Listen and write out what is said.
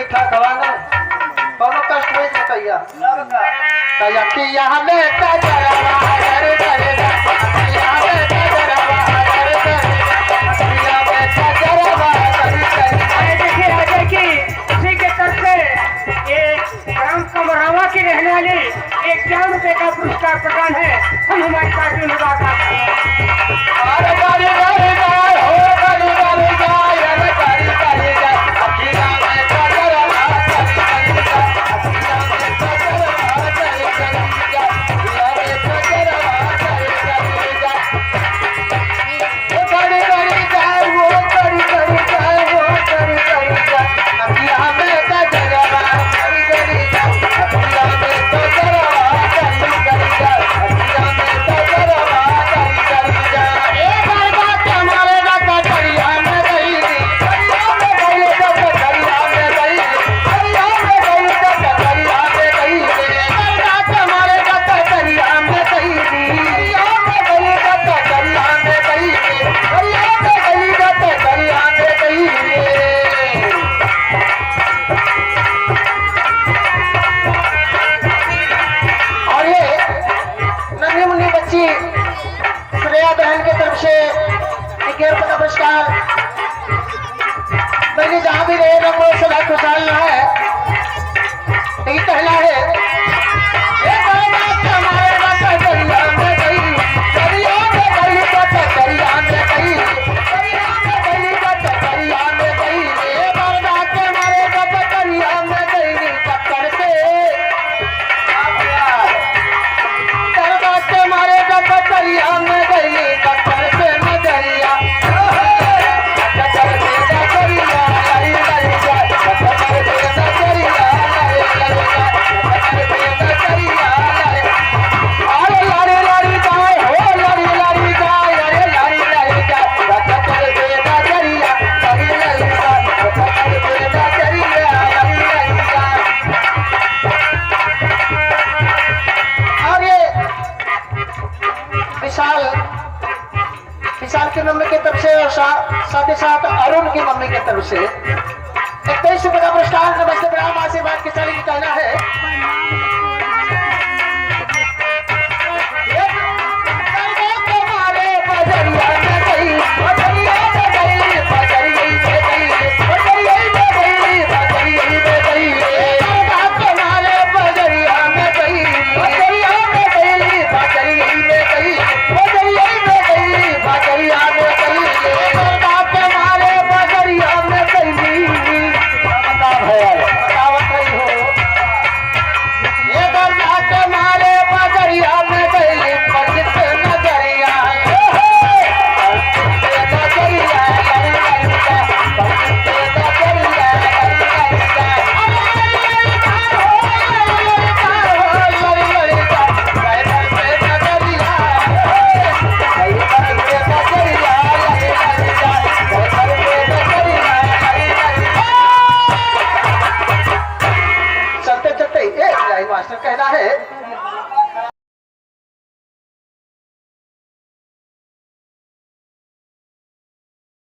ठीक ठाक हवा ना कोनो कष्ट नहीं बताइया तया कि यहाँ में तजरबा कर करेगा यहाँ में तजरबा कर करेगा यहाँ में तजरबा कर करेगा। देखिए राजा की उसी के तरफ से ये ग्राम कमरावा की रहने वाली 51 रुपए का पुरस्कार प्रदान है। हम हमारी पार्टी में बात करते हैं। अरे गाड़ी गाड़ी गाड़ी हो गाड़ी गाड़ी गाड़ी अरे गाड़ी गाड़ी गाड़ी अखियाँ में तजरबा कर करेगा अखियाँ में तजरबा कर करेगा यहाँ में तजरबा कर करेगा। वो गाड़ी गाड़ी गाड़ी वो गाड़ी गाड़ी गाड़ी वो गाड़ी गाड़ी गाड़ी अखियाँ में तजरबा कर करेगा अखियाँ में तजरबा कर करेगा अखियाँ में तजरबा कर करेगा। एक बार बात हमारे रात दरिया में गई दरिया में गई तो दरिया में गई दरिया में गई तो दरिया में गई एक बार हमारे रात दरिया में गई दरिया में गई तो दरिया में गई दरिया में गई तो दरिया में गई। और ये नन्ही मुन्नी बच्ची श्रेया बहन की तरफ से 11 रुपए का पुरस्कार। मैंने जहां भी रहे ना कोई सदा खुशहाल ना है लेकिन कहना है एक बात हमारे रात दरिया में गई दरिया में गई तो दरिया में गई दरिया में गई तो दरिया में गई एक बात हमारे रात दरिया में गई चक्कर से दरबार मारे जब दरिया में गई चक्कर से नजरिया चक्कर से नजरिया लड़ी लड़ी जा चक्कर से नजरिया लड़ी लड़ी जा चक्कर से नजरिया अरे लड़ी लड़ी जाए हो लड़ी लड़ी जाए अरे लड़ी लड़ी जाए चक्कर से नजरिया लड़ी लड़ी जा चक्कर से नजरिया लड़ी लड़ी जा। आगे विशाल विशाल की मम्मी की तरफ से और साथ ही साथ अरुण की मम्मी की तरफ से 21 रुपए का पुरस्कार। नमस्ते प्रणाम आशीर्वाद की चाली की कहना है।